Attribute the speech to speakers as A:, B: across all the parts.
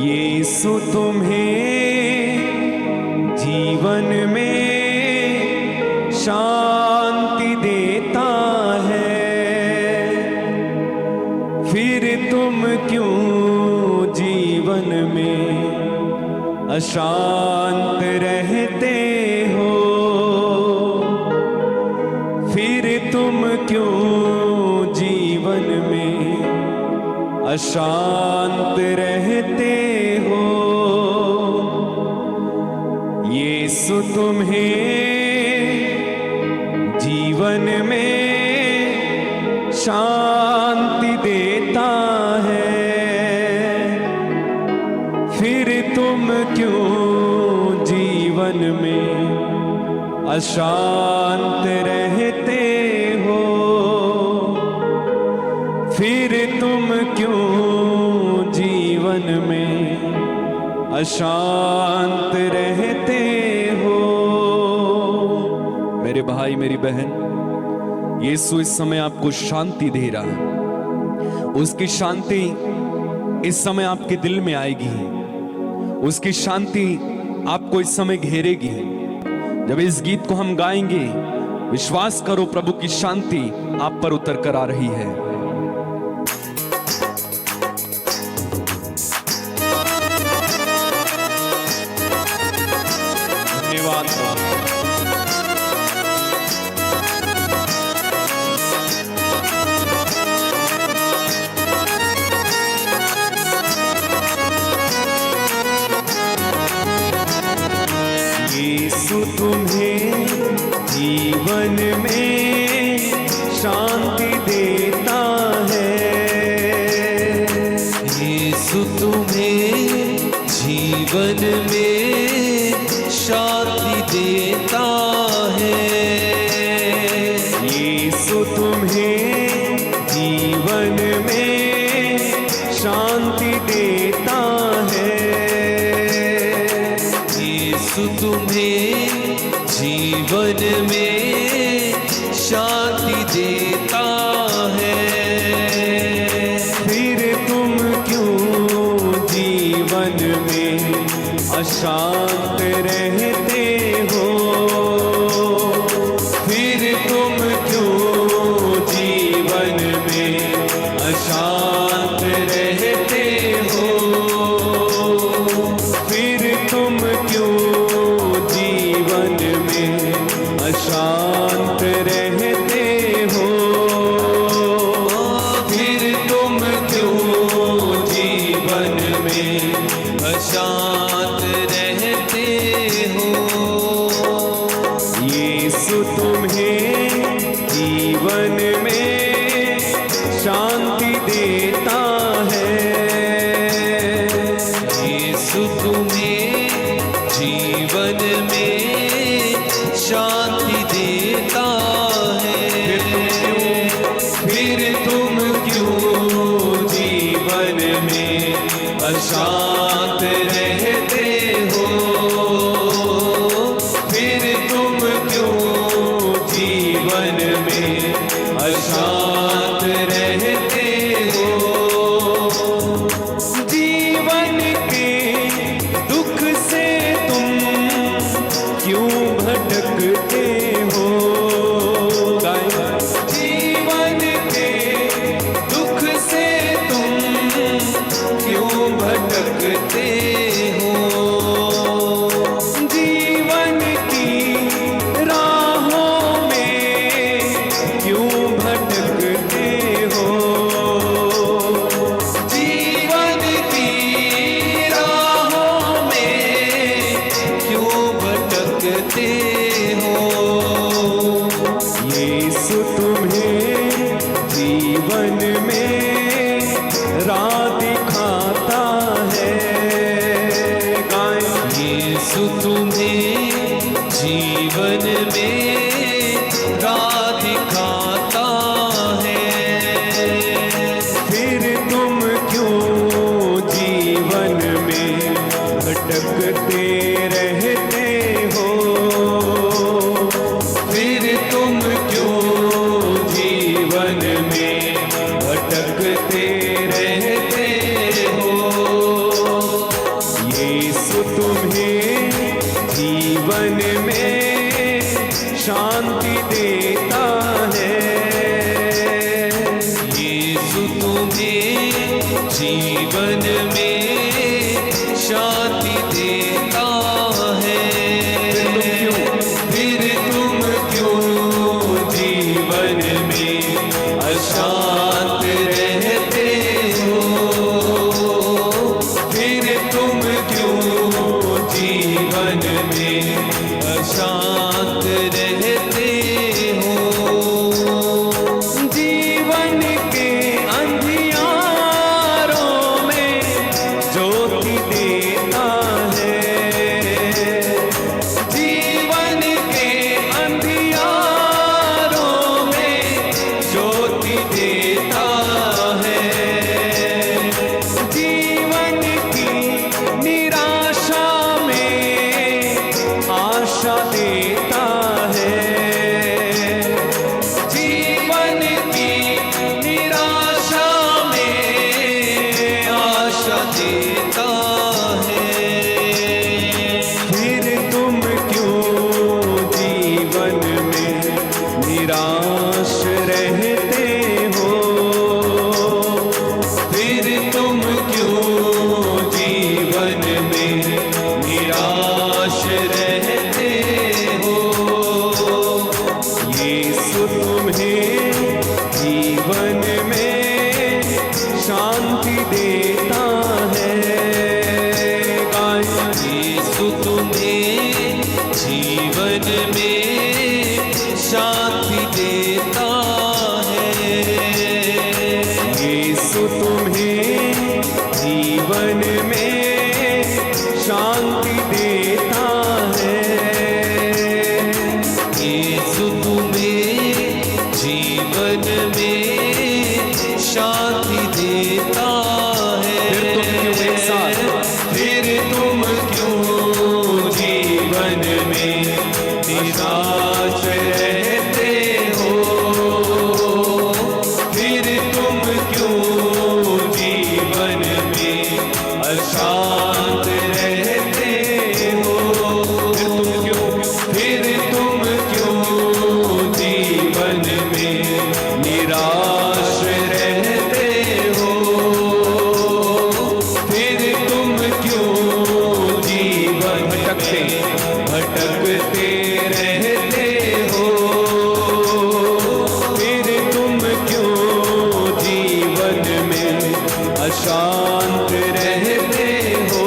A: यीशु तुम्हें जीवन में शांति देता है, फिर तुम क्यों जीवन में अशांत रहते हो? फिर तुम क्यों जीवन में अशांत रहते हो? यीशु तुम्हें जीवन में शांति देता है, फिर तुम क्यों जीवन में अशांत रहते हो? फिर तुम क्यों जीवन में अशांत रहते हो? मेरे भाई मेरी बहन, यीशु इस समय आपको शांति दे रहा है। उसकी शांति इस समय आपके दिल में आएगी, उसकी शांति आपको इस समय घेरेगी। जब इस गीत को हम गाएंगे, विश्वास करो प्रभु की शांति आप पर उतर कर आ रही है। धन्यवाद। यीशु तुम्हें जीवन में शांति देता है,
B: यीशु तुम्हें जीवन में शांति देता है।
A: यीशु तुम्हें जीवन में शांति देता है,
B: यीशु तुम्हें जीवन में शांति देता है।
A: फिर तुम क्यों जीवन में अशांत रहते हो? फिर तुम क्यों जीवन में अशांत रहते हो? फिर तुम क्यों जीवन में अशांत रहते हो?
B: फिर तुम क्यों जीवन में अशांत रहते हो?
A: यीशु तुम्हें जीवन में शांति देता है,
B: यीशु तुम्हें जीवन में शांति देता है।
A: फिर तुम क्यों जीवन में अशांत रहते हो? फिर तुम क्यों जीवन में अशांत रहते हो? जीवन के दुख से तुम क्यों भटकते हो? जीवन के दुख से तुम क्यों भटकते हो? जीवन की राहों में क्यों भटकते हो?
B: जीवन की राहों में क्यों भटकते हो?
A: यीशु तुम्हें जीवन में राह दिखाता है।
B: यीशु तुम्हें जीवन में राह दिखाता है।
A: फिर तुम क्यों जीवन में भटकते रहते हो? फिर तुम क्यों जीवन में भटकते रहते हो? जीवन में शांति देता है।
B: यीशु तुम्हें जीवन में शांति देता है। फिर तुम क्यों जीवन में अशांत रहते हो? फिर तुम क्यों जीवन में अशांत रहते हो?
A: जीवन के अंधियारों में ज्योति देता है। जीवन के अंधियारों में ज्योति देता है। जीवन की निराशा में आशा देता है। जीवन की निराशा में आशा देता है। फिर तुम क्यों जीवन में निराश रहते हो?
B: फिर तुम क्यों जीवन में निराश रहते हो?
A: यीशु तुम्हें जीवन में शांति देता है।
B: यीशु तुम्हें जीवन में शांति देता है।
A: यीशु तुम्हें जीवन में शांति देता है।
B: यीशु तुम्हें जीवन में शांति देता है।
A: फिर तुम क्यों एक साथ?
B: फिर तुम क्यों जीवन में निराश रहते हो? फिर तुम क्यों जीवन में अशांत रहते हो? फिर तुम क्यों जीवन में निराश रहते हो? फिर तुम क्यों जीवन भटकते रहते हो?
A: फिर तुम क्यों जीवन में अशांत रहते हो?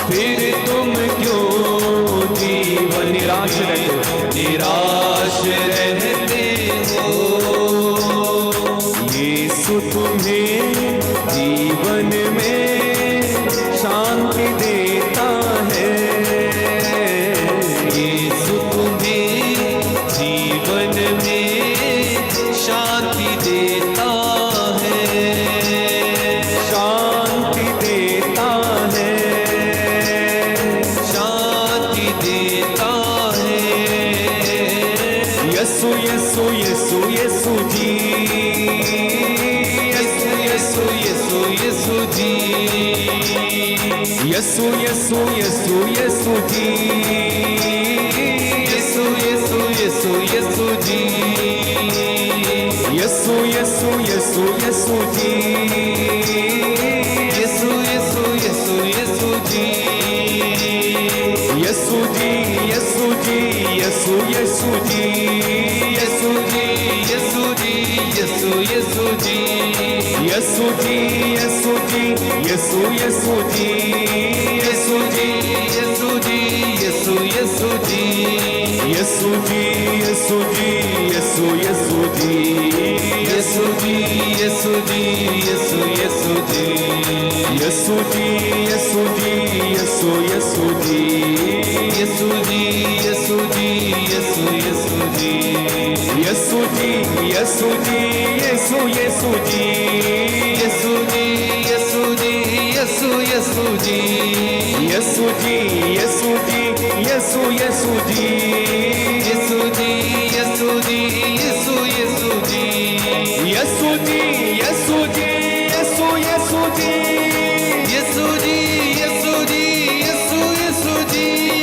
B: फिर तुम क्यों जीवन
A: निराश रहते हो?
B: निराश रहते हो?
A: यीशु तुम्हें जीवन में शांति देता है।
B: यीशु तुम्हें जीवन में शांति देता है।
A: शांति देता है।
B: शांति देता है।
A: यीशु यीशु यीशु यीशु जी।
B: यीशु यीशु यीशु यीशु जी।
A: यीशु यीशु यीशु यीशु जी।
B: यीशु यीशु यीशु यीशु जी।
A: यीशु यीशु यीशु यीशु जी।
B: यीशु यीशु यीशु यीशु जी।
A: यीशु जी यीशु जी यीशु यीशु जी।
B: यीशु जी यीशु जी यीशु यीशु जी।
A: यीशु जी यीशु जी यीशु यीशु जी।
B: यीशु जी यीशु जी यीशु यीशु जी।
A: यीशु जी यीशु जी यीशु यीशु जी।
B: यीशु जी यीशु जी यीशु यीशु जी।
A: यीशु जी यीशु जी यीशु यीशु जी।
B: यीशु जी यीशु जी यीशु यीशु जी।
A: यीशु जी यीशु जी यीशु यीशु जी।
B: यीशु जी यीशु जी यीशु यीशु जी।
A: यीशु जी यीशु जी यीशु यीशु जी।
B: यीशु जी यीशु जी यीशु यीशु जी।
A: यीशु जी यीशु जी यीशु यीशु जी।
B: यीशु जी यीशु जी यीशु यीशु जी।